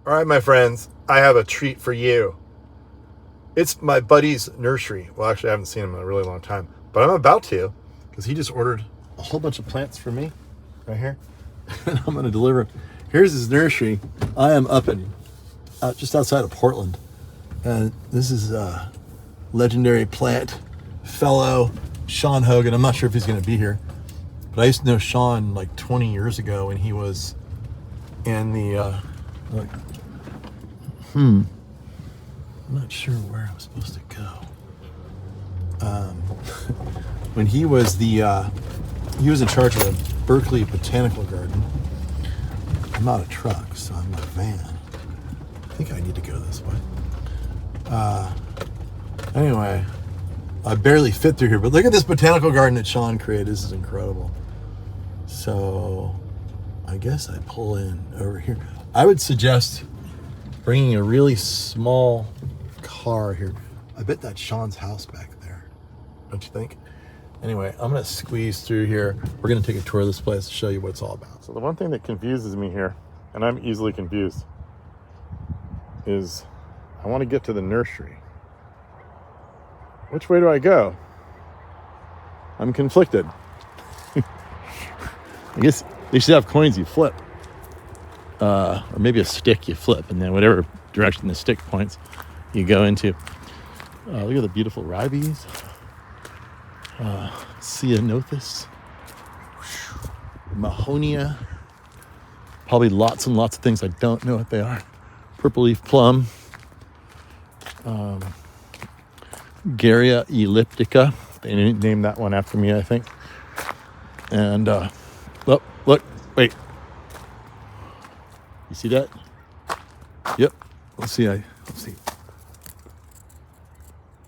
All right, my friends, I have a treat for you. It's my buddy's nursery. Well, actually, I haven't seen him in a really long time, but I'm about to, because he just ordered a whole bunch of plants for me right here, and I'm going to deliver them. Here's his nursery. I am up in just outside of Portland, and this is a legendary plant fellow, Shawn Hogan. I'm not sure if he's going to be here, but I used to know Shawn like 20 years ago when he was in the I'm not sure where I was supposed to go. When he was he was in charge of the Berkeley Botanical Garden. I'm not a truck, so I'm in a van. I think I need to go this way. Anyway, I barely fit through here, but look at this botanical garden that Shawn created. This is incredible. So I guess I pull in over here. I would suggest bringing a really small car here. I bet that's Shawn's house back there, don't you think? Anyway, I'm gonna squeeze through here. We're gonna take a tour of this place to show you what it's all about. So the one thing that confuses me here, and I'm easily confused, is I wanna get to the nursery. Which way do I go? I'm conflicted. I guess they should have coins you flip. Or maybe a stick you flip, and then whatever direction the stick points, you go into. Look at the beautiful ribes. Ceanothus. Mahonia. Probably lots and lots of things I don't know what they are. Purple leaf plum. Garrya elliptica. They named that one after me, I think. And look, wait. You see that? Yep. Let's see.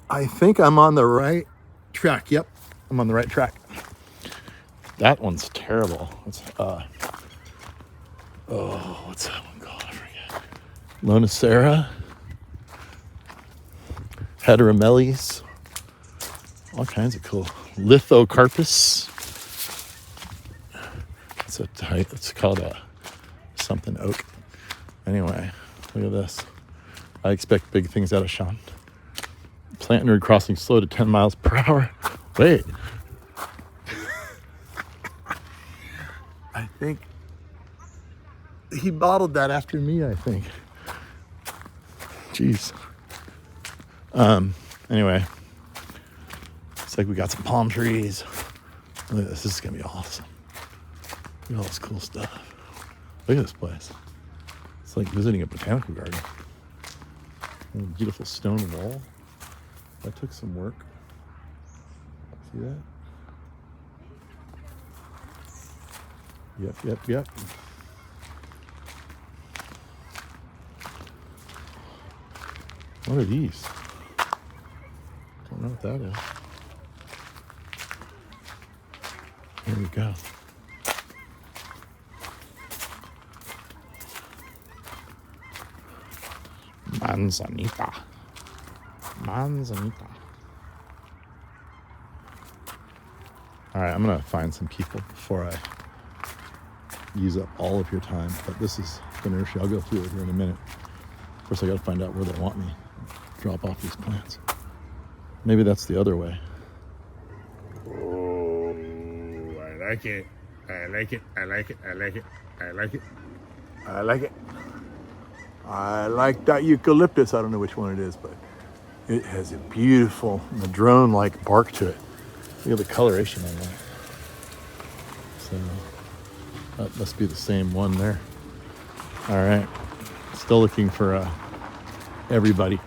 I think I'm on the right track. Yep, I'm on the right track. That one's terrible. It's what's that one called? I forget. Lonicera, Heteromeles, all kinds of cool. Lithocarpus. It's a type. It's called a something oak. Anyway, look at this. I expect big things out of Shawn. Plant nerd crossing slow to 10 miles per hour. Wait. I think he bottled that after me, I think. Jeez. Anyway, it's like we got some palm trees. Look at this. This is gonna be awesome. Look at all this cool stuff. Look at this place. It's like visiting a botanical garden. A beautiful stone wall. That took some work. See that? Yep. What are these? Don't know what that is. Here we go. Manzanita. All right, I'm gonna find some people before I use up all of your time, but this is the nursery. I'll go through it here in a minute. Of course, I gotta find out where they want me. Drop off these plants. Maybe that's the other way. Oh, I like it. I like it. I like that eucalyptus. I don't know which one it is, but it has a beautiful madrone-like bark to it. Look at the coloration on that. So that must be the same one there. All right, still looking for everybody.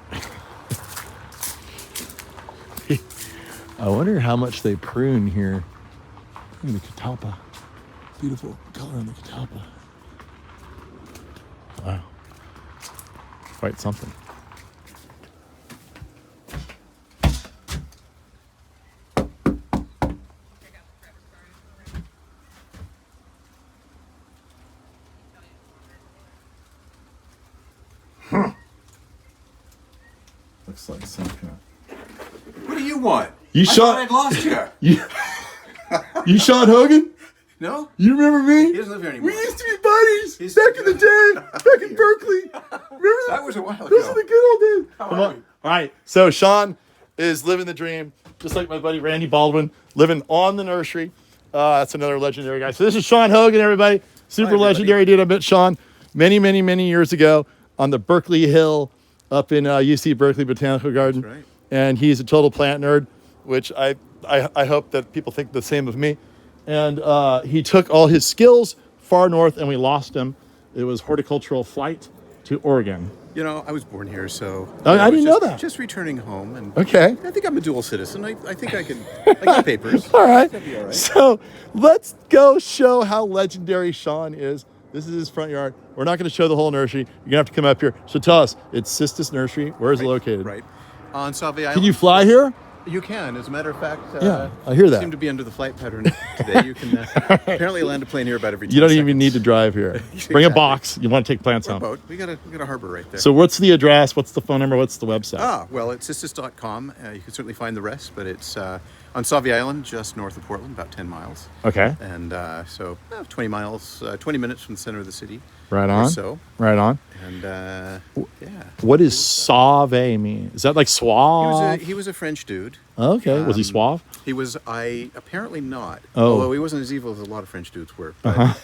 I wonder how much they prune here. Look at the catalpa. Beautiful color on the catalpa. Wow. Quite something. Looks like some kind of... What do you want? You I thought I'd lost you. You Shawn Hogan? No? You remember me? He doesn't live here anymore. We used to be buddies back in the day, back in Berkeley. Remember That was a while ago. Those are the good old days. How Come are on. we? All right. So Shawn is living the dream, just like my buddy Randy Baldwin, living on the Nursery. That's another legendary guy. So this is Shawn Hogan, everybody. Super legendary dude. I met Shawn many, many, many years ago on the Berkeley Hill up in UC Berkeley Botanical Garden. That's right. And he's a total plant nerd, which I hope that people think the same of me. And he took all his skills far north, and we lost him. It was horticultural flight to Oregon. You know, I was born here, so... I didn't know that. Just returning home, and Okay. I think I'm a dual citizen. I think I can... I got papers. All right. That'd be all right. So let's go show how legendary Shawn is. This is his front yard. We're not going to show the whole nursery. You're going to have to come up here. So tell us, it's Cistus Nursery. Where is it located? Right. On Sauvie Island. Can you fly here? You can. As a matter of fact, Yeah, I hear that. Seem to be under the flight pattern today. You can apparently land a plane here about every 10 You don't seconds. even need to drive here. Bring a box. You want to take plants Or a home. boat. We got a harbor right there. So what's the address? What's the phone number? What's the website? Well, it's cistus.com. You can certainly find the rest, but it's on Sauvie Island, just north of Portland, about 10 miles. Okay. And so 20 miles, 20 minutes from the center of the city. Right or on. so. Right on. And yeah. What does sauve mean? Is that like suave? He was a French dude. Okay. Was he suave? He was, apparently not. Oh. Although he wasn't as evil as a lot of French dudes were. But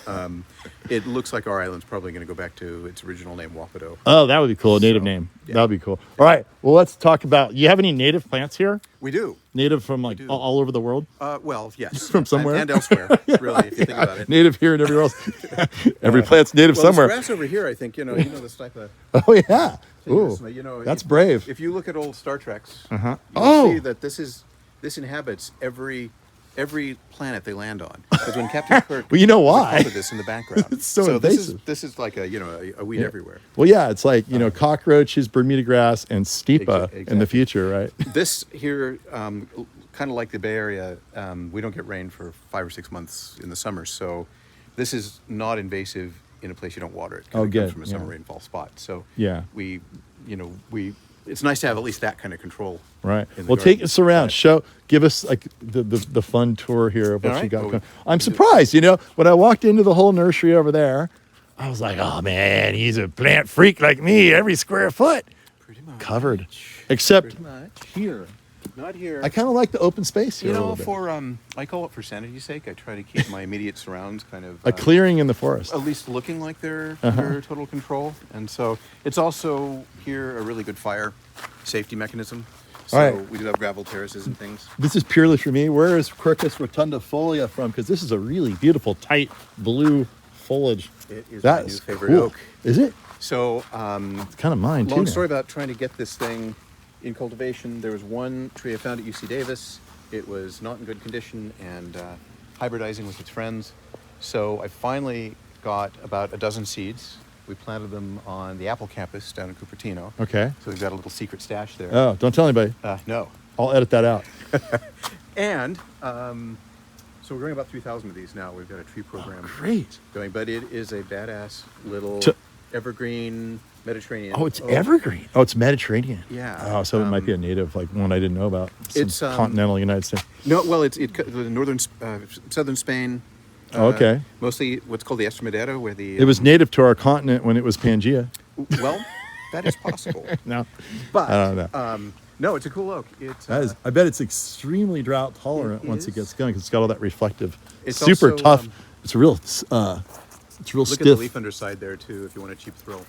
it looks like our island's probably going to go back to its original name, Wapato. Oh, that would be cool. A native name. Yeah. That would be cool. All right. Well, let's talk about. You have any native plants here? We do. Native from like do. all over the world? Well, yes. From somewhere? And elsewhere, really, if you think about it. Native here and everywhere else. Every plant's native Well, somewhere. this grass over here, I think, you know this type of... Oh, yeah. Ooh, You know, that's brave. If you look at old Star Treks, Uh-huh. you'll see that this inhabits every planet they land on. Because when Captain Kirk... Well, you know why? There's this in the background. It's so invasive. This is like a weed everywhere. Well, yeah, it's like, cockroaches, Bermuda grass, and steepa in the Exactly. future, right? This here, kind of like the Bay Area, we don't get rain for 5 or 6 months in the summer. So this is not invasive in a place you don't water it. 'Cause Oh, it good. comes from a summer Yeah. rainfall spot. So Yeah. it's nice to have at least that kind of control. Right. in the Well, take garden. us around. Give us like the fun tour here of what All you right. got Well, going. we I'm do. surprised, when I walked into the whole nursery over there, I was like, oh man, he's a plant freak like me, every square foot Pretty much. covered. Except Pretty much. here. Not here. I kind of like the open space here a little bit. for I call it for sanity's sake. I try to keep my immediate surrounds kind of A clearing in the forest. at least looking like they're Uh-huh. under total control. And so it's also here a really good fire safety mechanism. So All right. we do have gravel terraces and things. This is purely for me. Where is Quercus rotundifolia from? Because this is a really beautiful, tight blue foliage. It is That my is new favorite cool. oak. Is it? So It's kind of mine too. long now. story about trying to get this thing in cultivation. There was one tree I found at UC Davis. It was not in good condition and hybridizing with its friends. So I finally got about a dozen seeds. We planted them on the Apple campus down in Cupertino. Okay. So we've got a little secret stash there. Oh, don't tell anybody. No. I'll edit that out. And so we're growing about 3,000 of these now. We've got a tree program Great. going, but it is a badass little To- evergreen Mediterranean. Oh, it's evergreen. Oh, it's Mediterranean. Yeah. Oh, so it might be a native, like one I didn't know about. It's, continental United States. No, well, it's the northern, southern Spain. Oh, okay. Mostly what's called the Estremadura, where the... It was native to our continent when it was Pangea. Well, that is possible. No, But, I don't know. no, it's a cool oak. It's, That is, I bet it's extremely drought tolerant It once it is. gets going because it's got all that reflective. It's super also, tough. It's real. It's real look stiff. at the leaf underside there, too, if you want a cheap thrill.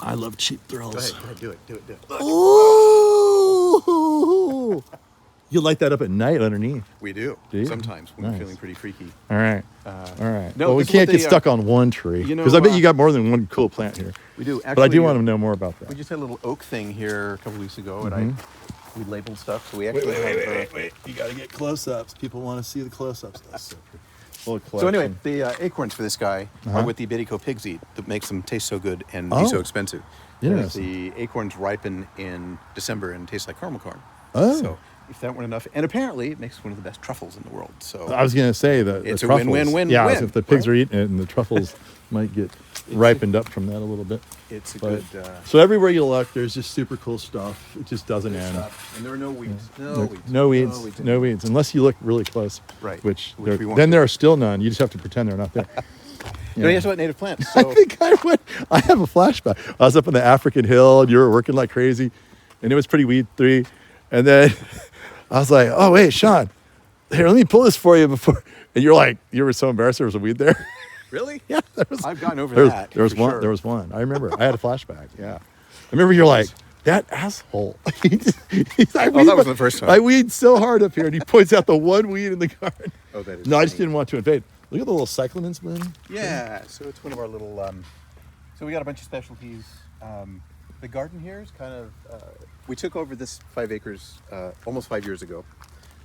I love cheap Go thrills. ahead, do it. Look. Ooh! You light that up at night underneath. We do. Do you? Sometimes when Nice. we're feeling pretty freaky. All right. All right. no, well, we this is what can't get they, stuck on one tree you know, because I bet you got more than one cool plant here. We do. But I do Actually, want to know more about that. We just had a little oak thing here a couple weeks ago, and we labeled stuff. So we actually have... wait. You got to get close-ups. People want to see the close-ups. So anyway, the acorns for this guy are what the Iberico pigs eat that makes them taste so good and be so expensive. Whereas Interesting. the acorns ripen in December and taste like caramel corn. Oh. So if that weren't enough, and apparently it makes one of the best truffles in the world. So I was going to say that it's the a truffles, win-win-win-win. Yeah, if the pigs right? are eating it, and the truffles might get ripened up from that a little bit. It's a But- good. So everywhere you look, there's just super cool stuff. It just doesn't end. And there are no weeds. No weeds, unless you look really close. Right. Which Which we won't then do. there are still none. You just have to pretend they're not there. No, you have to about native plants. I So think I have a flashback. I was up on the African hill and you were working like crazy and it was pretty weed-free. And then I was like, oh, wait, Shawn, here, let me pull this for you before. And you're like, you were so embarrassed there was a weed there. really, Yeah. There was, I've gotten over there was, that. there was for one. sure. There was one. I remember. I had a flashback. Yeah. I remember you're like, that asshole. that wasn't the first time. I weed so hard up here. And he points out the one weed in the garden. Oh, that is. No, I just funny. didn't want to invade. Look at the little cyclamens blooming. Yeah, so it's one of our little. So we got a bunch of specialties. The garden here is kind of. We took over this 5 acres almost 5 years ago,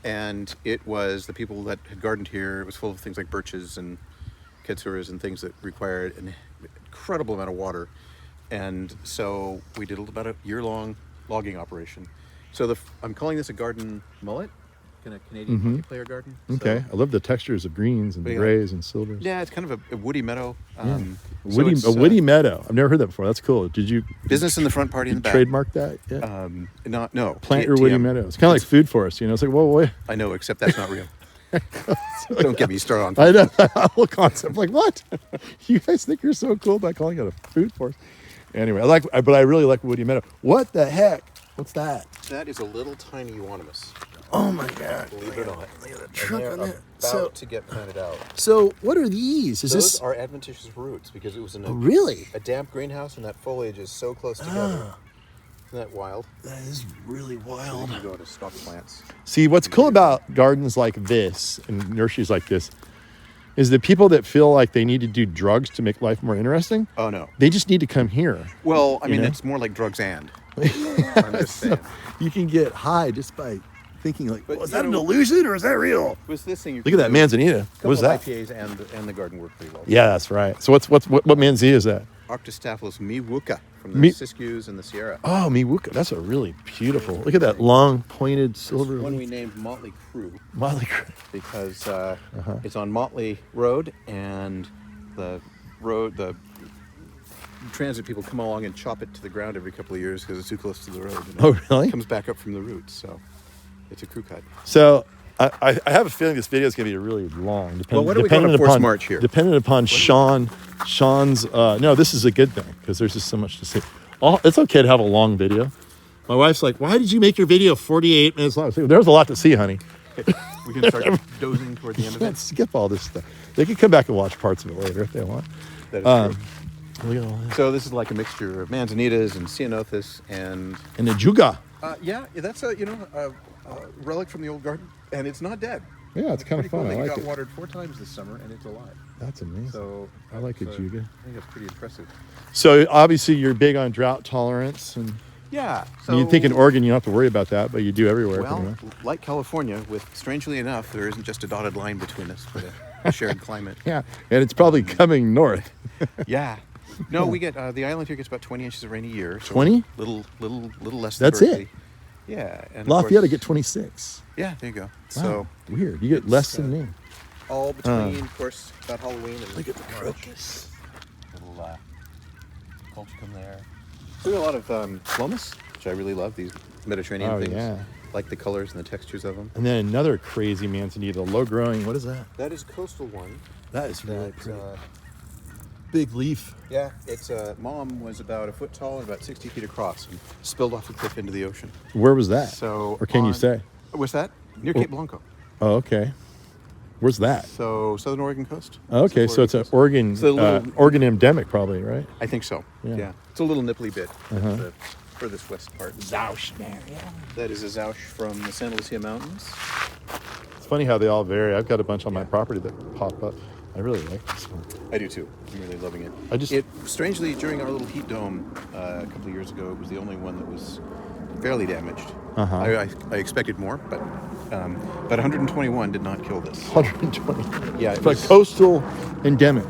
and it was the people that had gardened here. It was full of things like birches and kitsuras and things that required an incredible amount of water, and so we did about a year-long logging operation. So I'm calling this a garden mullet, kind of Canadian multiplayer garden. Okay. So, I love the textures of greens and But yeah. grays and silvers. yeah, it's kind of a woody meadow. A woody meadow. I've never heard that before. That's cool. Did you Business in the front, party in the back. trademark that? Yeah. No. Plant your woody TM. meadow. It's kind of like food forest. You know, it's like, whoa, wait. I know, except that's not real. Don't get me started on. I know the whole concept. Like, what? You guys think you're so cool by calling it a food forest? Anyway, but I really like woody meadow. What the heck? What's that? That is a little tiny euonymus. Oh my God! Believe it or not. Look at the And trunk they're on about it. So, to get planted out. so what are these? Is Those this are adventitious roots because it was in really? a damp greenhouse and that foliage is so close together. Isn't that wild? That is really wild. You go to stock plants. See, what's cool about gardens like this and nurseries like this is the people that feel like they need to do drugs to make life more interesting, Oh no. they just need to come here. Well, I You mean, know? it's more like drugs and. I'm just saying. You can get high just by thinking like, But, well, is you that an know- illusion or is that real? With this thing, you Look at that manzanita. What is that? IPAs and the garden work pretty well. Yeah, that's right. So what manzanita is that? Octostaphylos miwuka from the Mi- Siskiyous and the Sierra. Oh, miwuka. That's a really beautiful. Look at that long pointed silver One we leaf. named Motley Crew Motley Crew. because it's on Motley Road, and the transit people come along and chop it to the ground every couple of years because it's too close to the road. And Oh, really? It comes back up from the roots, so it's a crew cut. So I have a feeling this video is going to be really long. Well, what do we got on Force March here? Dependent upon Shawn's. No, this is a good thing because there's just so much to see. It's okay to have a long video. My wife's like, "Why did you make your video 48 minutes long?" I say, there's a lot to see, honey. We can start dozing toward the end of it. Let's skip all this stuff. They can come back and watch parts of it later if they want. That is true. Look at all this. So this is like a mixture of manzanitas and ceanothus and And the juga. yeah, that's a relic from the old garden, and it's not dead. Yeah, it's kind of Pretty cool. fun. I It like got it. watered 4 times this summer, and it's alive. That's amazing. So I like a juga. I think that's pretty impressive. So obviously you're big on drought tolerance, and Yeah. So you think in Oregon you don't have to worry about that, but you do everywhere. pretty well, much. like California, with strangely enough, there isn't just a dotted line between us, but a shared climate. Yeah, and it's probably coming north. Yeah. No, we get the island here gets about 20 inches of rain a year. So 20? Little less. That's than it? Berkeley. Yeah. And of Lafayette course- get 26. Yeah, there you go. Wow, So weird. You get less it's, than me. all between, of course, about Halloween and Look at the March. crocus. Little colchicum there. So we got a lot of clomis, which I really love. These Mediterranean Oh, things. yeah. Like the colors and the textures of them. And then another crazy manzanita, low growing. What is that? That is coastal one. That is really That, pretty. Big leaf. yeah, its mom was about a foot tall and about 60 feet across and spilled off a cliff into the ocean. Where was that? So, or can you on- say? What's that? Near Cape Blanco. Oh, okay. Where's that? So southern Oregon coast. Oh, okay, so it's an Oregon, It's a little- Oregon endemic, probably, right? I think so. Yeah. Yeah. It's a little nipply bit. Uh-huh. The furthest west part. Zouch, man. Yeah. That is a Zouch from the Santa Lucia Mountains. It's funny how they all vary. I've got a bunch on my property that pop up. I really like this one. I do too. I'm really loving it. I just- It strangely during our little heat dome a couple of years ago, it was the only one that was fairly damaged. Uh-huh. I expected more, but 121 did not kill this. 120. Yeah, it But was- coastal endemic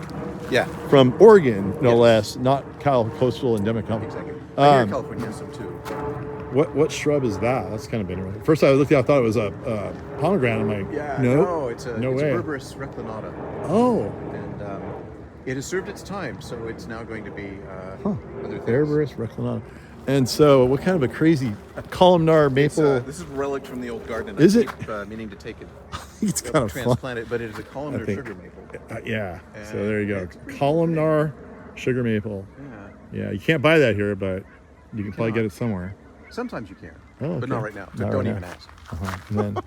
Yeah, from Oregon, no Yes. less, not coastal endemic. exactly. I hear Um, California has some too. What shrub is that? That's kind of interesting. First I looked at it, I thought it was a pomegranate. I'm like, no, it's no way. Berberis reclinata. Oh, And it has served its time, so it's now going to be other things. Berberis reclinata. And so, what kind of a crazy columnar maple? This is relic from the old garden. And Is I it? keep meaning to take it. It's kind of transplant fun. it, but it is a columnar sugar maple. Yeah. And So there you go. it's pretty Columnar sugar maple. Yeah. Yeah, you can't buy that here, but you can probably get it somewhere. Sometimes you can, Oh, but not okay. right now. Not Don't right even now. ask. And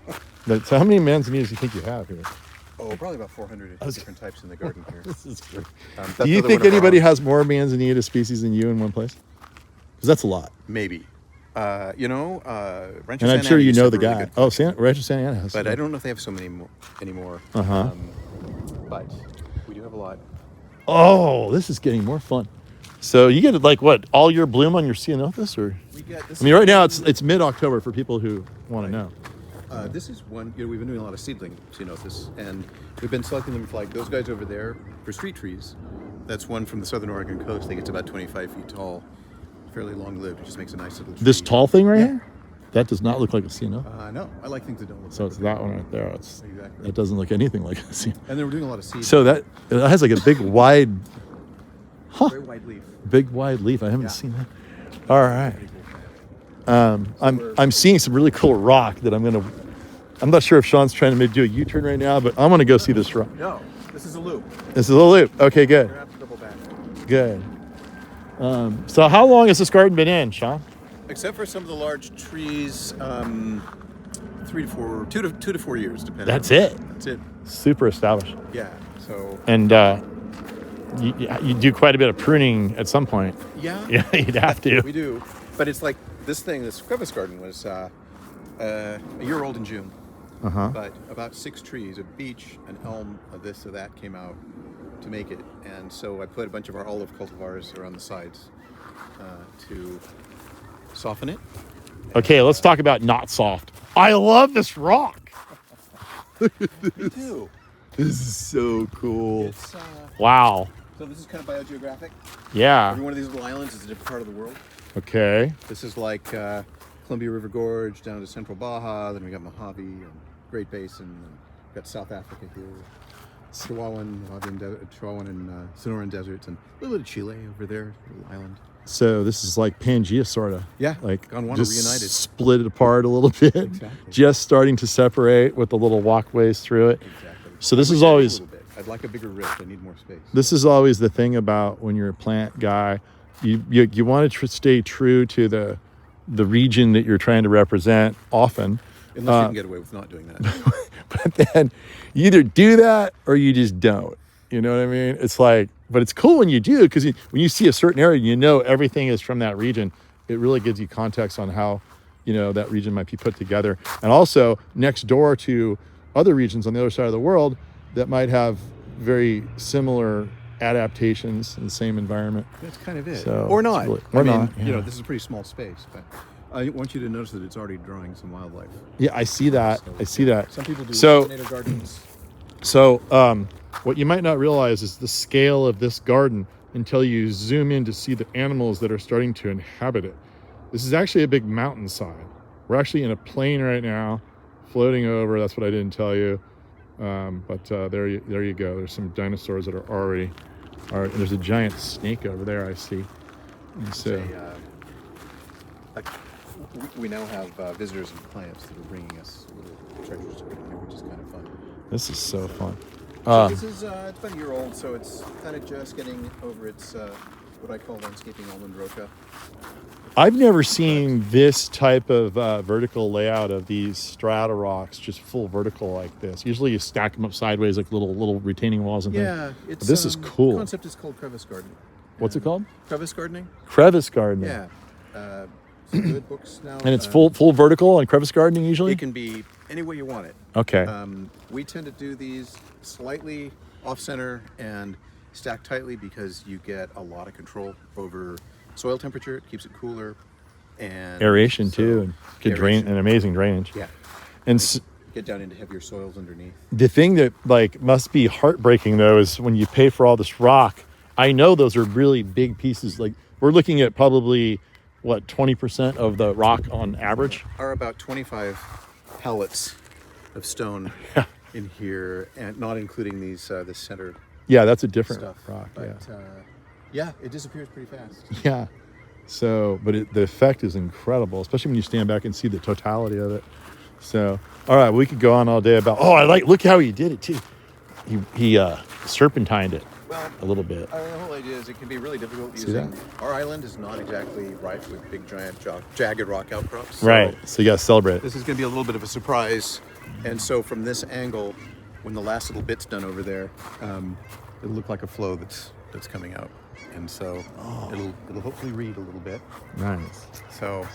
then, so how many manzanitas do you think you have here? Oh, probably about 400 different types in the garden here. This is great. That's Do you another think one of our anybody own. has more manzanita species than you in one place? Because that's a lot. Maybe. Rancho And I'm Santa sure Ana you used to know have the a really guy. good Oh, collection, Rancho Santa Ana has. but I don't know if they have so many anymore. But we do have a lot. Oh, this is getting more fun. So you get like what, all year bloom on your ceanothus, or? We get this. I mean, right now it's mid-October for people who want to know. This is one. We've been doing a lot of seedling ceanothus, and we've been selecting them for like those guys over there for street trees. That's one from the southern Oregon coast. I think it's about 25 feet tall, fairly long-lived. It just makes a nice little tree. This tall thing right Yeah. here? That does not look like a ceano. No, I like things that don't look. So like it's it. that one right there. It's Exactly. That doesn't look anything like a ceano. And then we're doing a lot of seeds. So that it has like a big wide, Very wide leaf. big wide leaf. I haven't Yeah. seen that. All right. Pretty cool plant. I'm seeing some really cool rock that I'm not sure if Shawn's trying to do a U-turn right now, but I'm gonna go see this rock. No, this is a loop. This is a loop. Okay, good. You're gonna have to double back. Good. So how long has this garden been in, Shawn? Except for some of the large trees, 2 to 4 years, depending. That's it. That's it. Super established. Yeah. So. And you do quite a bit of pruning at some point. Yeah. Yeah, you'd have to. We do, but it's like this Crevice garden was a year old in June. But about 6 trees, a beech, an elm, a this or that came out to make it, and so I put a bunch of our olive cultivars around the sides to soften it. Okay, let's talk about not soft. I love this rock. Me too. This is so cool. It's, Wow. so this is kind of biogeographic. Yeah. Every one of these little islands is a different part of the world. Okay. This is like Columbia River Gorge down to Central Baja. Then we got Mojave and Great Basin. And got South Africa here, Chihuahuan and Sonoran deserts, and a little bit of Chile over there, little island. So this is like Pangea, sort of. Yeah, Like Gondwana just reunited. split it apart a little bit. Exactly. Just starting to separate with the little walkways through it. Exactly. So this I is wish I had always- a little bit. I'd like a bigger rift. I need more space. This is always the thing about when you're a plant guy. You want to stay true to the region that you're trying to represent often. Unless you can get away with not doing that. But then you either do that or you just don't. You know what I mean? It's like, but it's cool when you do, because when you see a certain area, you know everything is from that region. It really gives you context on how, that region might be put together. And also next door to other regions on the other side of the world that might have very similar adaptations in the same environment. That's kind of it. So, Or it's not. really- I or mean, not, yeah. this is a pretty small space, but I want you to notice that it's already drawing some wildlife. Yeah, I see that. I see that. Some people do So- pollinator gardens. So, what you might not realize is the scale of this garden until you zoom in to see the animals that are starting to inhabit it. This is actually a big mountainside. We're actually in a plain right now, floating over. That's what I didn't tell you. But there you go. There's some dinosaurs that are already. There's a giant snake over there, I see. And so, We now have visitors and clients that are bringing us little treasures to bring here, which is kind of fun. this is so fun. So this is it's about a year old, so it's kind of just getting over its what I call landscaping almond rocha. I've never seen this type of vertical layout of these strata rocks, just full vertical like this. Usually you stack them up sideways like little retaining walls and things. Yeah, it's This is cool. The concept is called crevice gardening. What's it called? Crevice gardening. Crevice gardening. Yeah, some good books now. And it's full vertical on crevice gardening usually? It can be any way you want it. Okay. We tend to do these slightly off center and stacked tightly because you get a lot of control over soil temperature. It keeps it cooler, and Aeration so- too, and good drain aeration. and amazing drainage. Yeah, And get down into heavier soils underneath. the thing that must be heartbreaking though is when you pay for all this rock. I know those are really big pieces. Like we're looking at probably what, 20% of the rock on average? Are about 25 pallets of stone Yeah. in here, and not including these this center Yeah, that's a different stuff. rock. But yeah, it disappears pretty fast. Yeah. So, but the effect is incredible, especially when you stand back and see the totality of it. So, all right, we could go on all day about. Oh, look how he did it too. He serpentined it Well, a little bit. the whole idea is it can be really difficult See using. that? Our island is not exactly rife with big, giant, jagged rock outcrops. So Right. So you got to celebrate it. This is going to be a little bit of a surprise, and so from this angle, when the last little bit's done over there, it'll look like a flow that's coming out, and so it'll hopefully read a little bit. Nice. So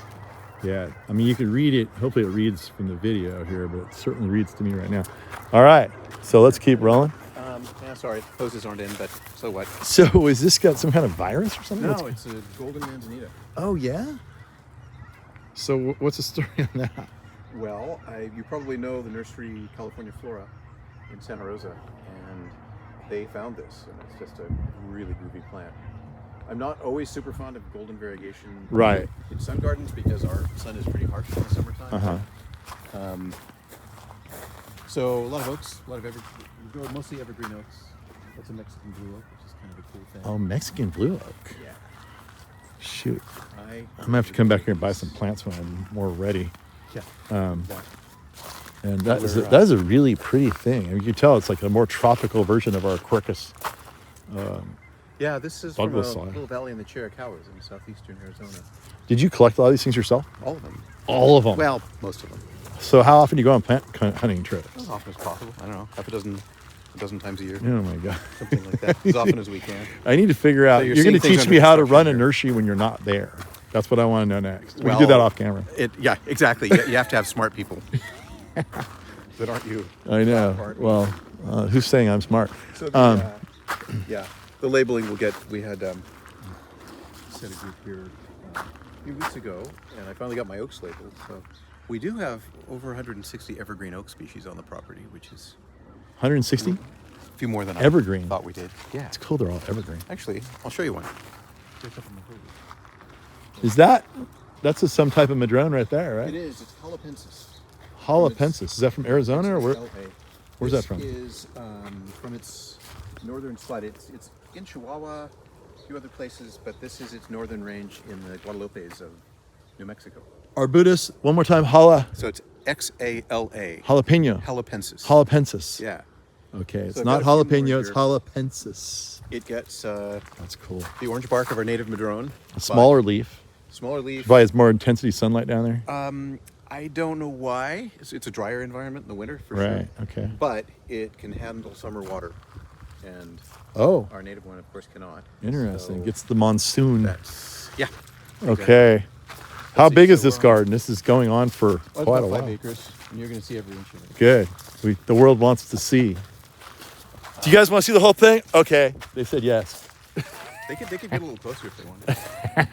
Yeah. I mean, you could read it. Hopefully, it reads from the video here, but it certainly reads to me right now. All right. So let's keep rolling. yeah, sorry, hoses aren't in, but so what? So, is this got some kind of virus or something? No, it's a golden manzanita. Oh yeah. So what's the story on that? Well, you probably know the Nursery California Flora in Santa Rosa, and they found this, and it's just a really groovy plant. I'm not always super fond of golden variegation Right. in sun gardens because our sun is pretty harsh in the summertime. Uh-huh. So a lot of oaks, we grow mostly evergreen oaks. That's a Mexican blue oak, which is kind of a cool thing. Oh, Mexican blue oak. Yeah. Shoot. I'm I'm gonna have to come back here and buy some plants when I'm more ready. Yeah. And that is a really pretty thing. And you can tell it's like a more tropical version of our Quercus. Yeah, this is Douglas from a soil. little valley in the Chiricahuas in southeastern Arizona. Did you collect a lot of these things yourself? All of them. All of them. Well, most of them. So how often do you go on plant hunting trips? As often as possible. I don't know, half a dozen times a year. Oh my god. Something like that. As often as we can. I need to figure out. So you're you're going to seeing things teach me under how to construction run a here. nursery when you're not there. That's what I want to know next. We can do that off camera. Yeah, exactly. You have to have smart people. That aren't you. I know. Part. Well, who's saying I'm smart? So the, the labeling we'll get. We had set a group here a few weeks ago, and I finally got my oaks labeled. So we do have over 160 evergreen oak species on the property, which is 160? a few more than Evergreen. I thought we did. Yeah. It's cool. They're all evergreen. Actually, I'll show you one. Is that's some type of madrone right there, right? It is. It's Halapensis. Halapensis. Is that from Arizona or where? Where's that from? This is from its northern spot. It's in Chihuahua, a few other places, but this is its northern range in the Guadalupes of New Mexico. Arbutus. One more time. So it's Xala. Jalapeno. Halapensis. Halapensis. Yeah. Okay. It's So I've not got a few jalapeno. more It's here. halapensis. It gets That's cool. the orange bark of our native madrone. A smaller leaf. Smaller leaf. Probably has more intensity sunlight down there. I don't know why. It's a drier environment in the winter for Right. sure. Okay. But it can handle summer water, and Oh, our native one, of course, cannot. interesting. So Gets the monsoon. that's Okay. How see, big is so, this garden? This is going on for Well, it's quite a about while. 5 acres, and you're going to see every inch of it. Good. The world wants to see. Do you guys want to see the whole thing? Okay. They said yes. They could get a little closer if they wanted.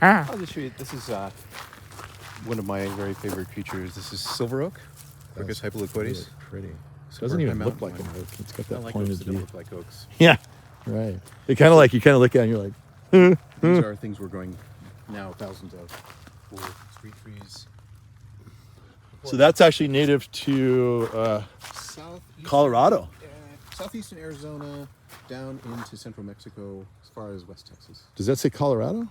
I'll just show you. This is one of my very favorite creatures. This is silver oak, Quercus hypolocoides. Really pretty. Super Doesn't even high look like mountain an one. oak. It's got I that like pointed oaks that don't leaf. look like oaks. Yeah. Right. They kind of like, you kind of look at it and you're like, These are things we're growing now, thousands of. For street trees. so that's actually native to Southeastern, Colorado. Southeastern Arizona, down into central Mexico, as far as West Texas. Does that say Colorado?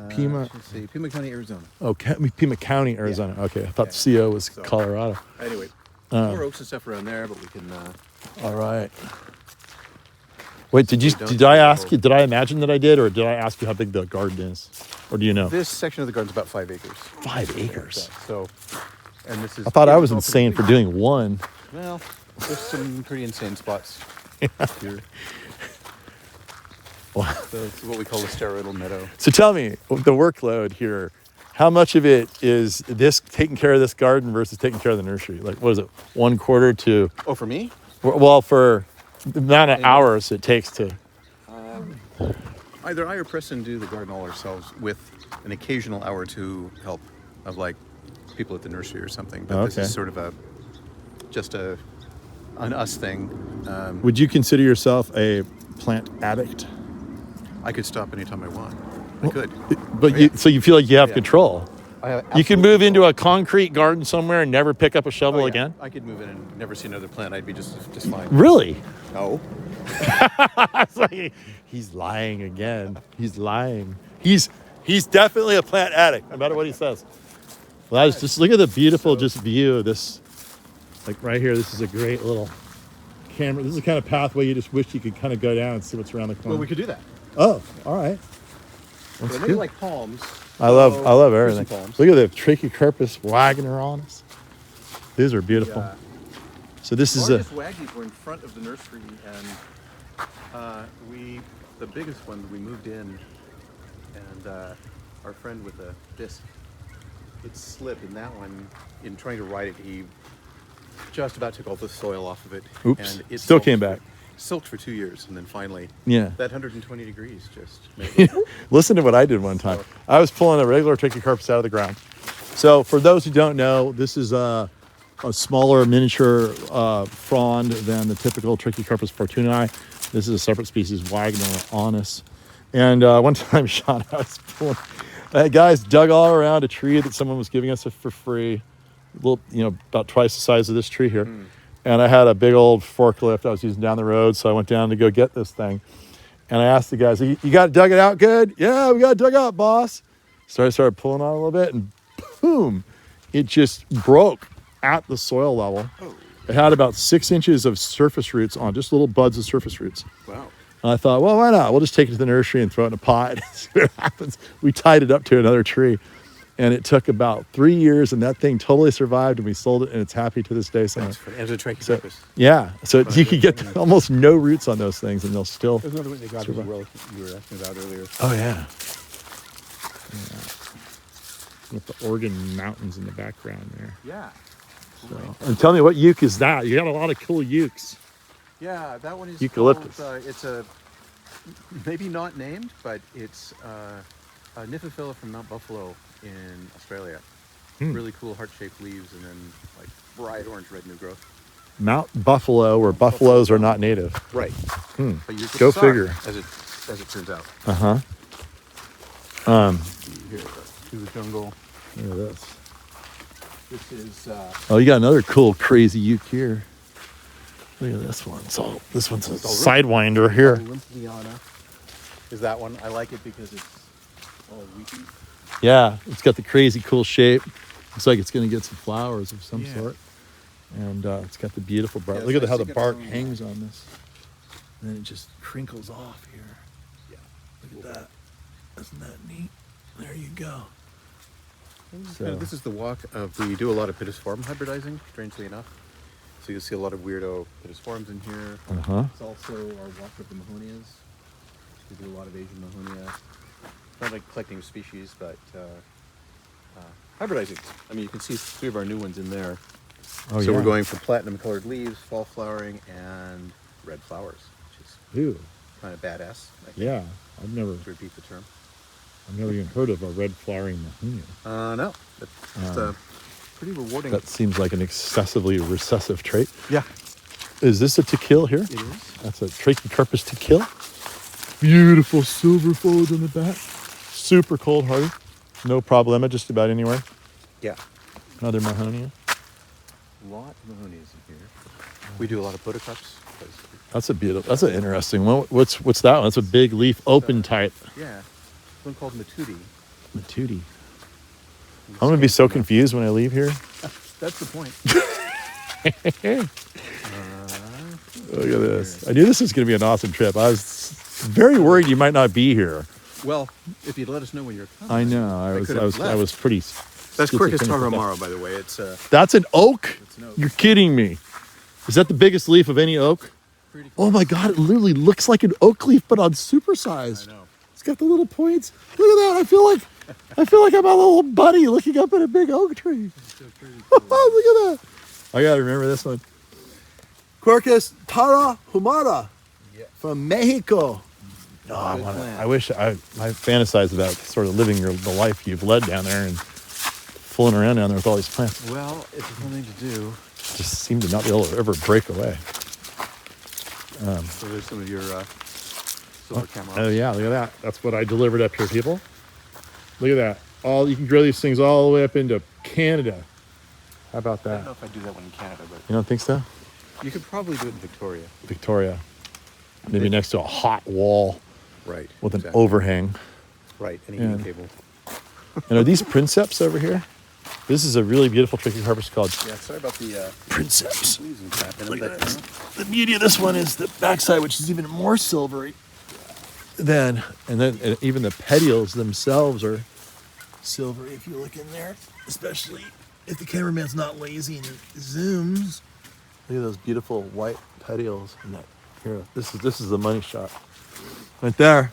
Pima. I should say Pima County, Arizona. Oh, Pima County, Arizona. Okay. I thought Yeah. CO was So- Colorado. Anyway, more oaks and stuff around there, but we can. All right. Wait, did Don't I go- ask you, did I imagine that I did, or did I ask you how big the garden is? Or do you know? This section of the garden's about 5 acres. 5 acres. So, and this is. I thought I was all insane for pretty doing one. big. Well, there's some pretty insane spots here. Wow. So it's what we call a steroidal meadow. So tell me, the workload here, how much of it is this taking care of this garden versus taking care of the nursery? Like, what is it, 1/4 to, Oh, for me? well, for the amount of hours it takes to, Either I or Preston do the garden all ourselves with an occasional hour or two help of like people at the nursery or something. But this Okay. is sort of just an us thing. would you consider yourself a plant addict? I could stop anytime I want. I could. But Oh, yeah. so you feel like you have Yeah. control. I have You can absolute move into control. a concrete garden somewhere and never pick up a shovel Oh, yeah. again. I could move in and never see another plant. I'd be just fine. Really? No. It's like, he's lying again. He's lying. He's definitely a plant addict, no matter what he says. Well, just look at the beautiful just view of this. Like right here, this is a great little camera. This is the kind of pathway you just wish you could kind of go down and see what's around the corner. Well, we could do that. Oh, all right. But I know you like palms. I love Here's everything. some palms. Look at the Trachycarpus Wagner on us. These are beautiful. Yeah. So this is Largest waggies were in front of the nursery, and the biggest one we moved in, and our friend with the disc, it slipped, and that one, in trying to ride it, he just about took all the soil off of it. Oops. And it Still came back. Silked for 2 years, and then finally, Yeah. that 120 degrees just made it. Listen to what I did one time. I was pulling a regular Trachycarpus out of the ground. So for those who don't know, this is a smaller miniature frond than the typical Trachycarpus fortunei. This is a separate species, Wagner onus. And one time, Shawn, I was pulling, guys dug all around a tree that someone was giving us for free, little, about twice the size of this tree here. And I had a big old forklift I was using down the road, so I went down to go get this thing. And I asked the guys, you got it dug it out good? Yeah, we got it dug out, boss. So I started pulling on it a little bit, and boom, it just broke at the soil level. It had about 6 inches of surface roots on, just little buds of surface roots. Wow. And I thought, well, why not? We'll just take it to the nursery and throw it in a pot and see what happens. We tied it up to another tree. And it took about 3 years, and that thing totally survived, and we sold it, and it's happy to this day. So, That's funny. As a Trachycarpus. yeah, so you could get almost no roots on those things, and they'll still. There's another one they got as well you were asking about earlier. Oh yeah. With the Oregon mountains in the background there. Yeah. So, and tell me, what uke is that? You got a lot of cool ukes. Yeah, that one is Eucalyptus. called, it's a, maybe not named, but it's a Nymphophila from Mount Buffalo in Australia. Really cool heart-shaped leaves, and then like bright orange red new growth. Mount Buffalo, where buffaloes are not native. Right. But you Go figure. As it turns out. Here, through the jungle. Look at this. This is Oh, you got another cool, crazy uke here. Look at this one. This one's a sidewinder here. Olympiana. Is that one? I like it because it's all leafy. Yeah, it's got the crazy cool shape. Looks like it's going to get some flowers of some sort. And it's got the beautiful bark. Yeah, Look so at how I the stick it bark on, hangs on this. And then it just crinkles off here. Yeah. Look at that. Isn't that neat? There you go. This is the walk of, we do a lot of pittosporum hybridizing, strangely enough. So you'll see a lot of weirdo pittosporums in here. It's also our walk of the Mahonias. We do a lot of Asian Mahonia. Not like collecting species, but hybridizing. I mean, you can see 3 of our new ones in there. Oh, So yeah. we're going for platinum colored leaves, fall flowering, and red flowers, which is Ooh, kind of badass. I think, yeah. I've never to repeat the term. even heard of a red flowering mahonia. No, it's pretty rewarding. That seems like an excessively recessive trait. Yeah, Is this a to kill here? it is. That's a Trachycarpus to kill. Beautiful silver folds on the back. Super cold hardy. No problema just about anywhere. Yeah. Another mahonia. Lot of Mahonias in here. We do a lot of buttercups. That's a beautiful. That's an interesting one. What's that one? That's a big leaf open type. Yeah. One called Matudi. Matudi. I'm gonna be so confused when I leave here. That's the point. Look at this. I knew this was gonna be an awesome trip. I was very worried you might not be here. Well, if you'd let us know when you're coming. I know. I was pretty. That's Quercus schizophrenic with that. tarahumara, by the way. It's That's an oak? It's an oak. You're kidding me. Is that the biggest leaf of any oak? pretty cool. Oh my God, it literally looks like an oak leaf, but on supersized. I know. It's got the little points. Look at that. I feel like I'm a little bunny looking up at a big oak tree. Still pretty cool. Look at that. I gotta remember this one. Quercus tarahumara Yeah. from Mexico. Good I wish I fantasize about sort of living the life you've led down there and fooling around down there with all these plants. Well, it's a fun thing to do. Just seem to not be able to ever break away. So there's some of your silver camera. Oh yeah, look at that. That's what I delivered up here, people. Look at that. You can grow these things all the way up into Canada. How about I that? don't know if I'd do that one in Canada, but You don't think so? you could probably do it in Victoria. Victoria. Maybe next to a hot wall Right. with an exactly. overhang. Right, and a Yeah. heating cable. And are these princeps over here? This is a really beautiful tricky harvest called Yeah, sorry about the princeps. leaves and crap in Look it, at but this. The beauty of this one is the backside, which is even more silvery than, and then even the petioles themselves are silvery if you look in there, especially if the cameraman's not lazy and zooms. Look at those beautiful white petioles. And that here, this is the money shot right there.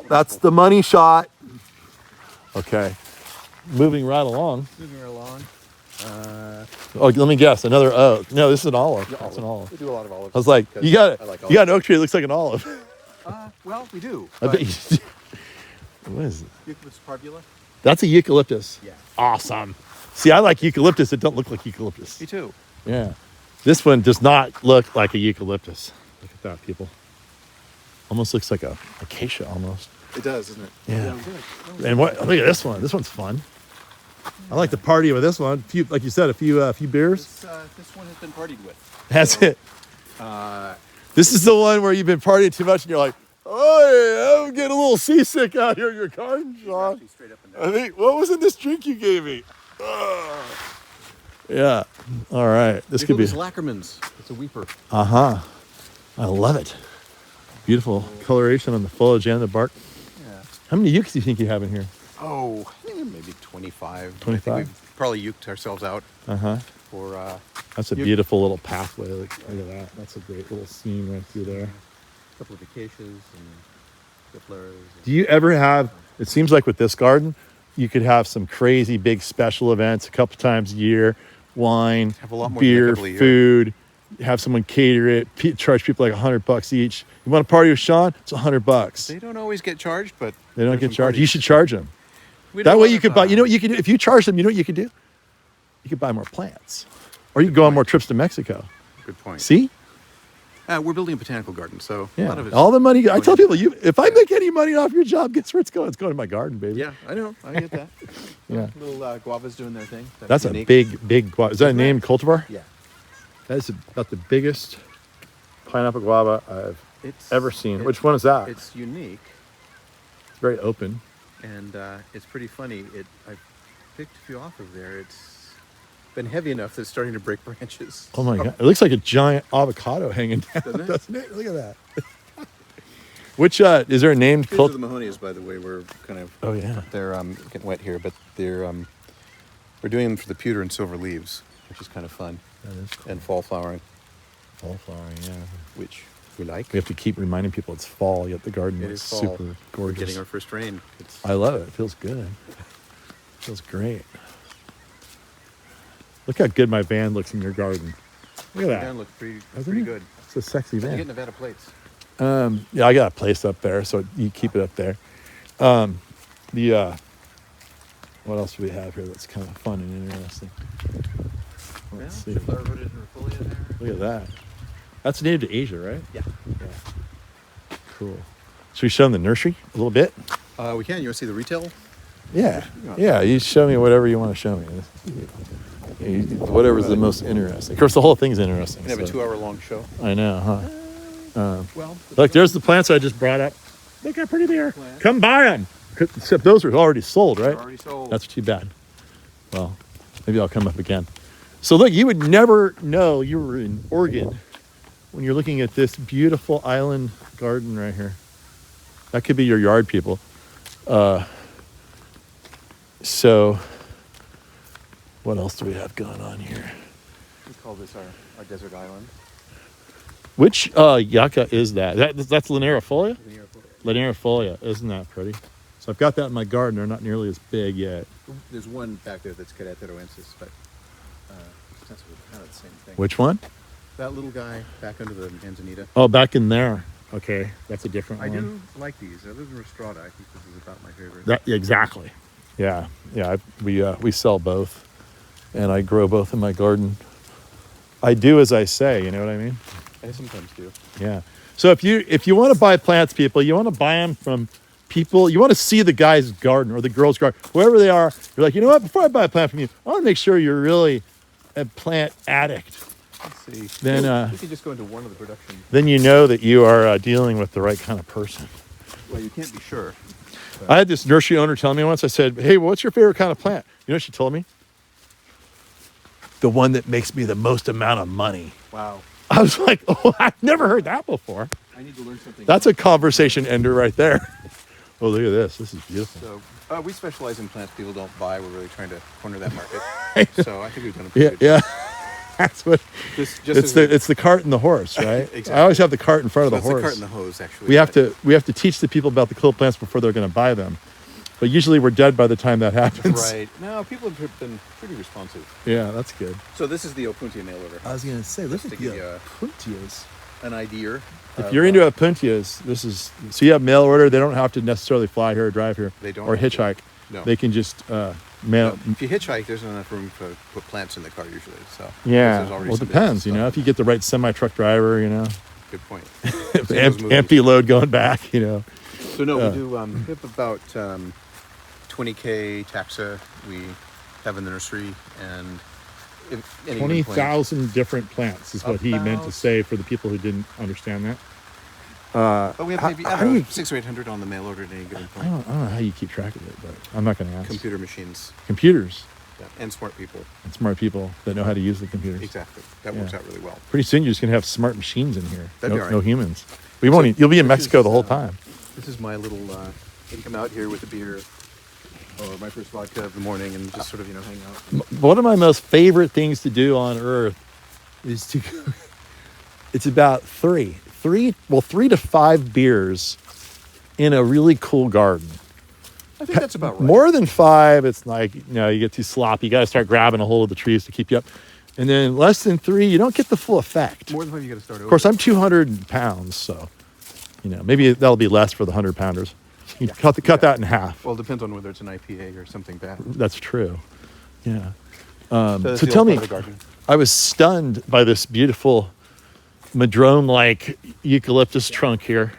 That's the money shot. Okay, moving right along. moving right along. Oh, let me guess. Another no, this is an olive. That's an olive. We do a lot of olives. I was like, because you got I like you got an oak tree that looks like an olive. well, we do. I but bet you. What is it? Eucalyptus parvula? That's a eucalyptus. Yeah. Awesome. See, I like eucalyptus that don't look like eucalyptus. Me too. Yeah. This one does not look like a eucalyptus. Look at that, people. Almost looks like a acacia almost. It does, doesn't it? Yeah. Good. And what? Look at this one. This one's fun. I like to party with this one. Like you said, a few beers. This one has been partied with. That's So, it. This is the one where you've been partying too much and you're like, oh, yeah, I'm getting a little seasick out here in your garden, Shawn. Actually straight up and I down. think, what was in this drink you gave me? Yeah. All right. This could be. Lackermans. It's a weeper. I love it. Beautiful coloration on the foliage and the bark. Yeah. How many ukes do you think you have in here? Oh, maybe 25. 25? I think we've probably uked ourselves out for That's a Uke. beautiful little pathway. Look at that. That's a great little scene right through there. a couple of acacias and fiddlers. Do you ever have, it seems like with this garden, you could have some crazy big special events a couple times a year, wine, Have a lot more than a beer, couple a year. food, have someone cater it, charge people like $100 each. You want to party with Shawn? It's $100. They don't always get charged, but They don't there's get some charged. You parties. should charge them. We do That a way lot you of, could buy, you know what you can do? If you charge them, you know what you could do? You could buy more plants. Or you could go on more trips to Mexico. Good point. See? We're building a botanical garden, so a Yeah. lot of it's All the money, I tell going people, if I make any money off your job, guess where it's going? It's going to my garden, baby. Yeah, I know. I get that. Yeah. Little guavas doing their thing. That's unique. a big guava. Is that a Isn't it? named cultivar? Yeah. That is about the biggest pineapple guava I've It's ever seen. it- Which one is that? It's unique, It's very open. and it's pretty funny. I picked a few off of there. It's been heavy enough that it's starting to break branches. Oh my God. It looks like a giant avocado hanging down, Doesn't it? doesn't it? Look at that. Which, is there a named These are cultivar? the Mahonias, by the way. We're kind of Oh, yeah. they're getting wet here, but we're doing them for the pewter and silver leaves, which is kind of fun, That is cool. and fall flowering, Fall flowering, yeah. which we like. We have to keep reminding people it's fall, yet the garden It looks is fall. super We're gorgeous. getting our first rain. It's I love it. It feels good. Feels great. Look how good my van looks in your garden. Look at that. Down looks pretty Doesn't it? good. It's a sexy You get van. Nevada plates. Yeah, I got a place up there, so you keep it up there. What else do we have here that's kind of fun and interesting? Let's see. Flower rooted refolia there. Look at that. That's native to Asia, right? Yeah. Cool. Should we show them the nursery a little bit? We can. You want to see the retail? Yeah. Yeah, you show me whatever you want to show me. Whatever's the most interesting. Of course, the whole thing's interesting. We can have a so- 2-hour-long show. I know, huh? Well, Look, there's the plants I just brought up. Look how pretty they are. Plants. Come buy them. Except those were already sold, right? they're already sold. That's too bad. Well, maybe I'll come up again. So look, you would never know you were in Oregon when you're looking at this beautiful island garden right here. That could be your yard, people. So what else do we have going on here? We call this our desert island. Which yucca is that? That's Linearifolia? Linearifolia. Isn't that pretty? So I've got that in my garden. They're not nearly as big yet. There's one back there that's Cadeteroensis, but that's kind of the same thing. Which one? That little guy back under the manzanita. Oh, back in there. Okay, that's a different I one. do like these. I live in Rostrata. I think this is about my favorite. That exactly. Yeah. We sell both, and I grow both in my garden. I do as I say. You know what I mean? I sometimes do. Yeah. So if you want to buy plants, people, you want to buy them from people, you want to see the guy's garden or the girl's garden, whoever they are. You're like, you know what? Before I buy a plant from you, I want to make sure you're really a plant addict. Let's see. Then, we could just go into one of the production. Then you know that you are dealing with the right kind of person. Well, you can't be sure. I had this nursery owner tell me once, I said, hey, what's your favorite kind of plant? You know what she told me? The one that makes me the most amount of money. Wow. I was like, oh, I've never heard that before. I need to learn something. That's a conversation ender right there. Oh, look at this. This is beautiful. So we specialize in plants people don't buy. We're really trying to corner that market. So I think we've done a pretty good Yeah. job. That's what it's the cart and the horse, right? Exactly. I always have the cart in front of the That's horse. the cart and the hose, actually. We have to teach the people about the cool plants before they're going to buy them. But usually we're dead by the time that happens. Right. No, people have been pretty responsive. Yeah, that's good. So this is the Opuntia mail order. I was going to say, look Just at to give you the puntias. an idea. If you're into Opuntias, this is, so you have mail order. They don't have to necessarily fly here or drive here. They don't or have to. hitchhike. No. They can just mail. No, if you hitchhike, there's not enough room to put plants in the car usually. So Yeah. there's already Well, it some depends, stuff. If you get the right semi-truck driver, Good point. empty load going back, So no, we do. We have about 20K taxa we have in the nursery, and if any given plant- 20,000 different plants is what he meant to About- say for the people who didn't understand that. But we have maybe how do you- 600 or 800 on the mail order at any given I point. don't know how you keep track of it, but I'm not going to ask. Computer machines Computers and smart people. and smart people that know how to use the computers. Exactly. That works out really well. Pretty soon you're just going to have smart machines in here. That'd be No, all right. no humans. We won't. You'll be in Mexico the whole time. This is my little. I come out here with a beer or my first vodka of the morning and just sort of hang out. One of my most favorite things to do on Earth is to. It's about three to five beers in a really cool garden. I think that's about right. More than five, it's like, you get too sloppy. You got to start grabbing a hold of the trees to keep you up. And then less than three, you don't get the full effect. More than five, you got to start over. Of course, I'm 200 pounds, so, maybe that'll be less for the 100 pounders. You cut that in half. Well, it depends on whether it's an IPA or something bad. That's true. Yeah. That's So the tell old me, part of the garden. I was stunned by this beautiful madrone-like eucalyptus trunk here.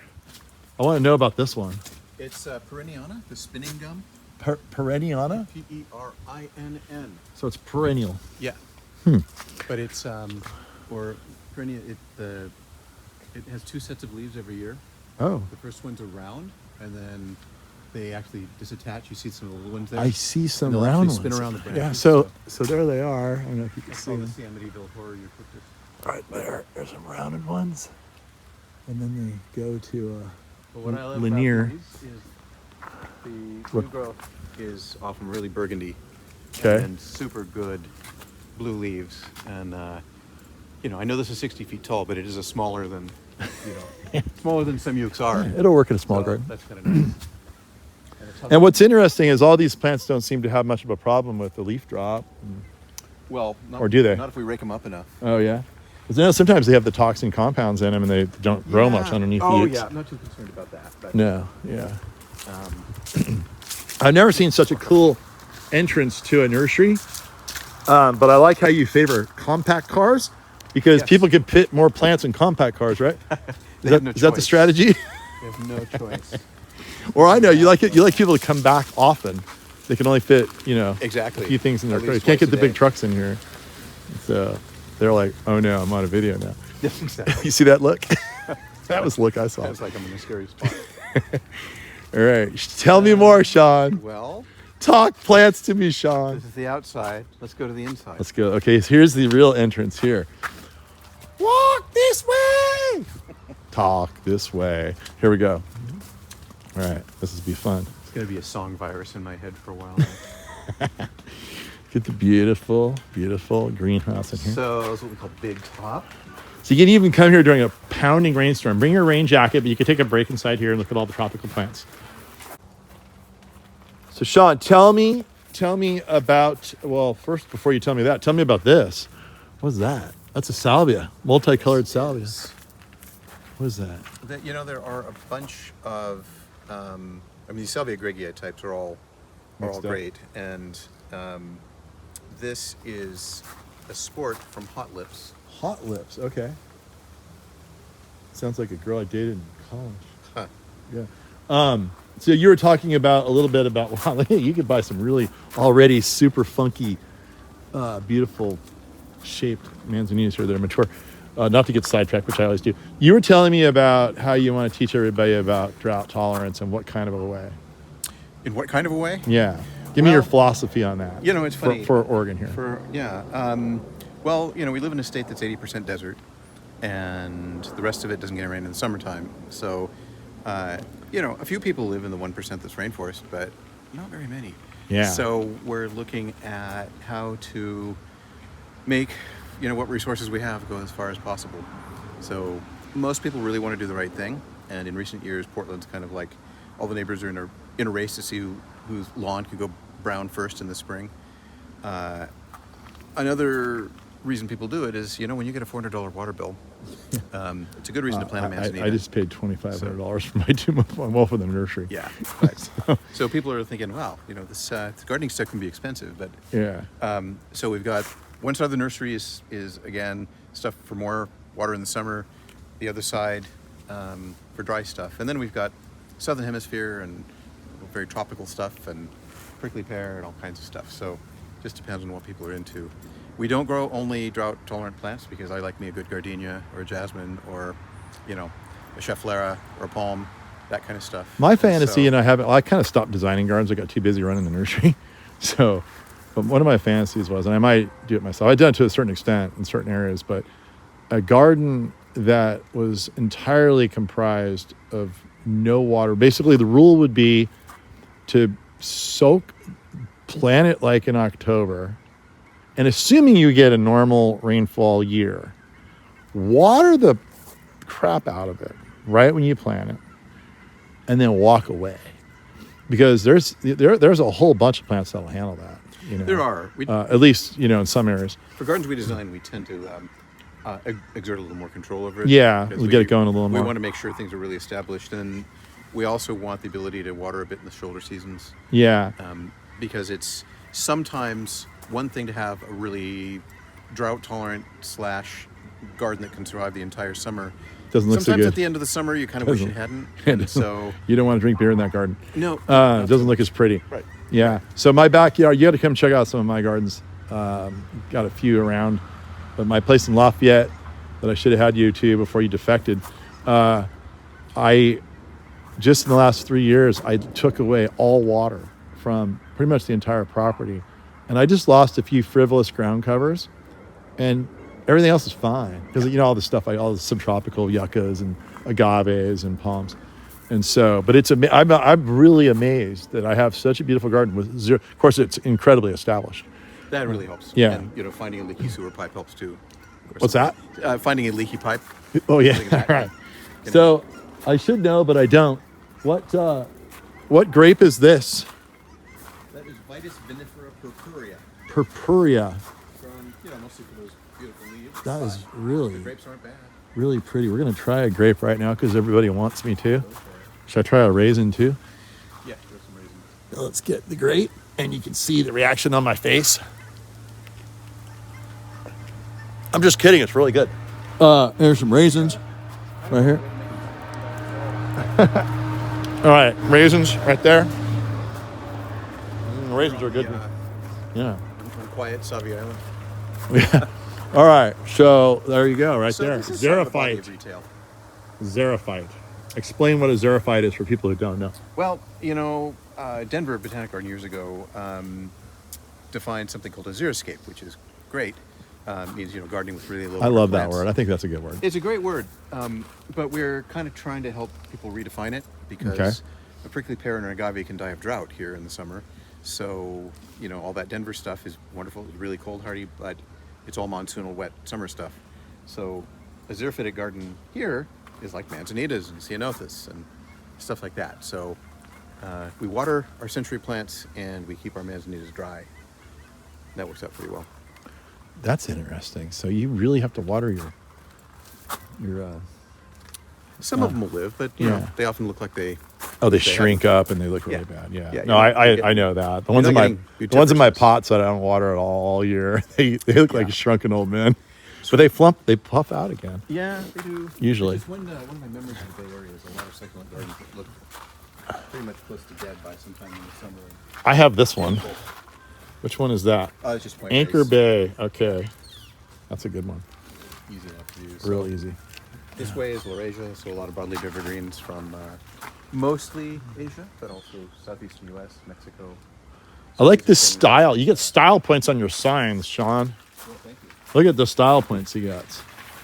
I want to know about this one. It's perenniana, the spinning gum. Perenniana? P-E-R-I-N-N. So it's perennial. Yeah. But it's or perennial. It has two sets of leaves every year. Oh. The first one's a round, and then they actually disattach. You see some of the little ones there. I see some They'll round actually ones. spin around the branches. Yeah, so there they are. I don't know if you can It's see called them. the Amityville Horror Eucalyptus. Right there. There's some rounded ones. And then they go to But what I love linear. about these is the new growth is often really burgundy. Okay. And super good blue leaves. And, I know this is 60 feet tall, but it is a smaller than, smaller than some ukes are. It'll work in a small So garden. That's kind of nice. And what's interesting is all these plants don't seem to have much of a problem with the leaf drop. Well, not, Or do they? Not if we rake them up enough. Oh, yeah? Because sometimes they have the toxin compounds in them and they don't grow much underneath the Oh, roots. yeah. I'm not too concerned about that. But, No, yeah. I've never seen such a cool entrance to a nursery. But I like how you favor compact cars because Yes. people can fit more plants in compact cars, right? They have no Is that the choice. strategy? They have no choice. Or I know you like people to come back often. They can only fit, Exactly. a few things in their At car. You least can't twice get the a big day. trucks in here. So they're like, oh no, I'm on a video now. Yes, exactly. You see that look? That was the look I saw. Sounds like I'm in a scary spot. All right. Tell me more, Shawn. Well, Talk plants to me, Shawn. this is the outside. Let's go to the inside. Let's go. Okay, so here's the real entrance here. Walk this way. Talk this way. Here we go. All right, this is be fun. It's going to be a song virus in my head for a while. Get the beautiful, beautiful greenhouse in here. So that's what we call big top. So you can even come here during a pounding rainstorm. Bring your rain jacket, but you can take a break inside here and look at all the tropical plants. So Shawn, tell me about, well, first, before you tell me that, tell me about this. What's that? That's a salvia, multicolored salvia. What is that? There are a bunch of, the Salvia greggii types are all Mixed up. great. And this is a sport from Hot Lips. Hot Lips, okay. Sounds like a girl I dated in college. Huh. Yeah. So you were talking about a little bit about, wow, you could buy some really already super funky, beautiful shaped manzanitas here that are mature. Not to get sidetracked, which I always do. You were telling me about how you want to teach everybody about drought tolerance and what kind of a way. In what kind of a way? Yeah. Give me your philosophy on that. You know, it's funny. For Oregon here. Well, you know, we live in a state that's 80% desert, and the rest of it doesn't get rain in the summertime. So, you know, a few people live in the 1% that's rainforest, but not very many. Yeah. So we're looking at how to make, you know, what resources we have go as far as possible. So most people really want to do the right thing, and in recent years, Portland's kind of like all the neighbors are in a race to see whose lawn could go brown first in the spring. Another reason people do it is, you know, when you get a $400 water bill, it's a good reason to plant a manzanita. I just paid $2,500 for my 2-month one for the nursery. Yeah. Right. So people are thinking, wow, you know, this gardening stuff can be expensive, but yeah. So we've got one side of the nursery is again stuff for more water in the summer, the other side for dry stuff, and then we've got southern hemisphere and very tropical stuff and prickly pear and all kinds of stuff. So just depends on what people are into. We don't grow only drought tolerant plants because I like me a good gardenia or a jasmine or, you know, a schefflera or a palm, that kind of stuff. My fantasy, and I kind of stopped designing gardens. I got too busy running the nursery. So, but one of my fantasies was, and I might do it myself, I've done it to a certain extent in certain areas, but a garden that was entirely comprised of no water. Basically, the rule would be to plant it like in October, and assuming you get a normal rainfall year, water the crap out of it right when you plant it, and then walk away. Because there's a whole bunch of plants that'll handle that. You know, there are. At least, you know, in some areas. For gardens we design, we tend to exert a little more control over it. Yeah, we'll get it going a little more. We want to make sure things are really established, and we also want the ability to water a bit in the shoulder seasons. Yeah. Because it's sometimes one thing to have a really drought tolerant / garden that can survive the entire summer. Doesn't look so good. Sometimes at the end of the summer you kind of wish it hadn't. And so you don't want to drink beer in that garden. No. It doesn't look as pretty. Right. Yeah. So my backyard, you got to come check out some of my gardens. Got a few around, but my place in Lafayette that I should have had you to before you defected. I just in the last 3 years, I took away all water from pretty much the entire property, and I just lost a few frivolous ground covers, and everything else is fine because, you know, all the stuff, all the subtropical yuccas and agaves and palms. And so, but I'm really amazed that I have such a beautiful garden with zero. Of course, it's incredibly established. That really helps. Yeah. And, you know, finding a leaky sewer pipe helps too. What's that? Finding a leaky pipe. Oh yeah. Right. So I should know, but I don't. What grape is this? That is Vitis vinifera purpurea. Purpurea. Grown, you know, mostly for those beautiful leaves. That is really, the grapes aren't bad. really pretty. We're gonna try a grape right now because everybody wants me to. Should I try a raisin too? Yeah, there's some raisins. Let's get the grape, and you can see the reaction on my face. I'm just kidding. It's really good. There's some raisins right here. All right, raisins right there. The raisins are good. Yeah. On quiet Savvy Island. Yeah. All right, so there you go, right there. This is sort of the body Xerophyte. of retail. Xerophyte. Explain what a xerophyte is for people who don't know. Well, you know, Denver Botanic Garden years ago defined something called a xeriscape, which is great. Means, you know, gardening with really low. I love that plants. word. I think that's a good word. It's a great word, but we're kind of trying to help people redefine it because a prickly pear and an agave can die of drought here in the summer. So, you know, all that Denver stuff is wonderful. It's really cold hardy, but it's all monsoonal, wet summer stuff. So a xerophytic garden here is like manzanitas and ceanothus and stuff like that. So we water our century plants and we keep our manzanitas dry. That works out pretty well. That's interesting. So you really have to water your Some of them will live, but you know, they often look like they shrink up and they look really bad. Yeah. No, I I know that. The ones in my pots that I don't water at all year, they look like shrunken old men. But they puff out again. Yeah, they do. Usually. One of my memories of the Bay Area is a lot of succulent gardens that look pretty much close to dead by sometime in the summer. I have this one. Which one is that? It's just Point Anchor Reyes. Bay. Okay. That's a good one. Easy enough to use. Real easy. This way is Laurasia, so a lot of broadleaf evergreens from mostly Asia, but also southeastern U.S., Mexico. I like this style. You get style points on your signs, Shawn. Well, thank you. Look at the style points you got.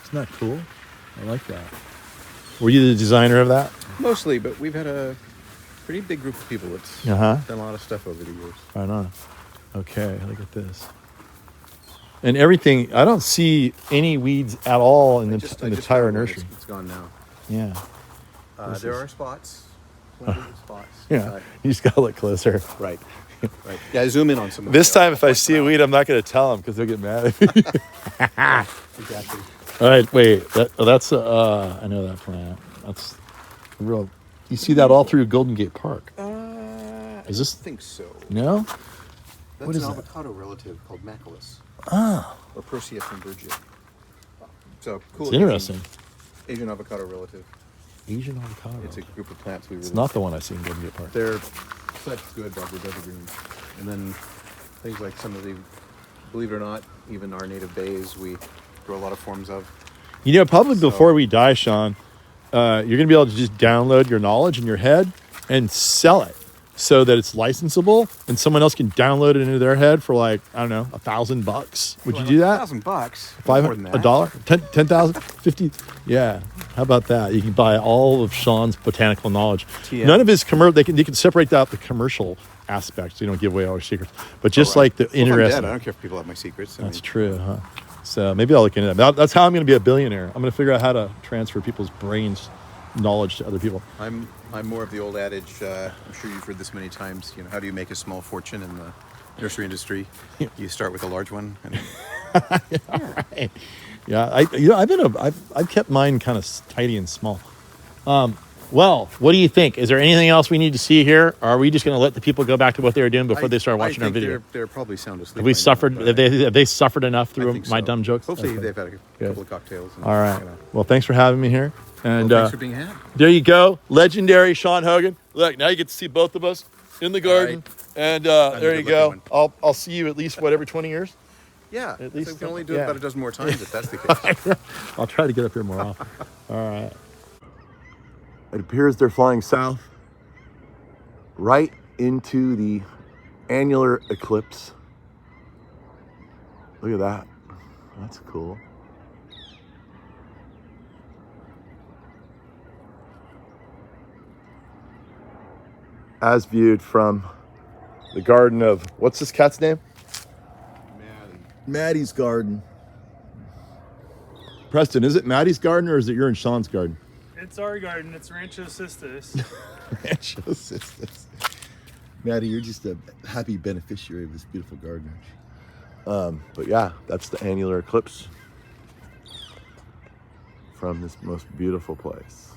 Isn't that cool? I like that. Were you the designer of that? Mostly, but we've had a pretty big group of people that's Uh-huh. done a lot of stuff over the years. Right on. Okay, look at this. And everything, I don't see any weeds at all in the entire found one. nursery. It's gone now. Yeah. There are spots. Plenty of spots. Yeah. You just got to look closer. Right. Right. Yeah, zoom in on some of This the, time, if I see a weed, I'm not going to tell them because they'll get mad at me. Exactly. All right, wait. That's I know that plant. That's real. You see that all through Golden Gate Park. Is this? I think so. No? That's What is an that? avocado relative called Macculus. Oh, Or Persea from Bergia. So cool. it's interesting. Asian avocado relative. Asian avocado. It's a group of plants we really. It's not the one I see in Golden Gate Park. They're such good broadleaf evergreens. And then things like some of the, believe it or not, even our native bays we grow a lot of forms of. You know, probably before we die, Shawn, you're going to be able to just download your knowledge in your head and sell it so that it's licensable and someone else can download it into their head for like, I don't know, $1,000. Would you do that? $1,000. $500, $1, 10,000, 50. Yeah. How about that? You can buy all of Shawn's botanical knowledge. TM. None of his they can separate out the commercial aspects. So you don't give away all your secrets, but just like the Well, if I'm interesting. dead, I don't care if people have my secrets. I That's mean, true, huh? So maybe I'll look into that. That's how I'm going to be a billionaire. I'm going to figure out how to transfer people's brains knowledge to other people. I'm more of the old adage. I'm sure you've heard this many times. You know, how do you make a small fortune in the nursery industry? You start with a large one. And Right. Yeah, I've kept mine kind of tidy and small. Well, what do you think? Is there anything else we need to see here? Or are we just going to let the people go back to what they were doing before they start watching I our think video? They're probably sound asleep. Have we by now, suffered? but Have they suffered enough I through think my so. dumb jokes? Hopefully, Okay. they've had a Good. couple of cocktails. And All right. you know. Well, thanks for having me here. And Well, thanks for being had. there you go, legendary Shawn Hogan. Look, now you get to see both of us in the garden. right. And I'm a there you good-looking go. I'll see you at least every 20 years. Yeah, At least so we can only do yeah. it about a dozen more times if that's the case. I'll try to get up here more often. All right. It appears they're flying south, right into the annular eclipse. Look at that. That's cool. As viewed from the garden of, what's this cat's name? Maddie's garden. Preston, is it Maddie's garden or is it your and Shawn's garden? It's our garden. It's Rancho Cistus. Rancho Cistus. Maddie, you're just a happy beneficiary of this beautiful garden. But yeah, that's the annular eclipse from this most beautiful place.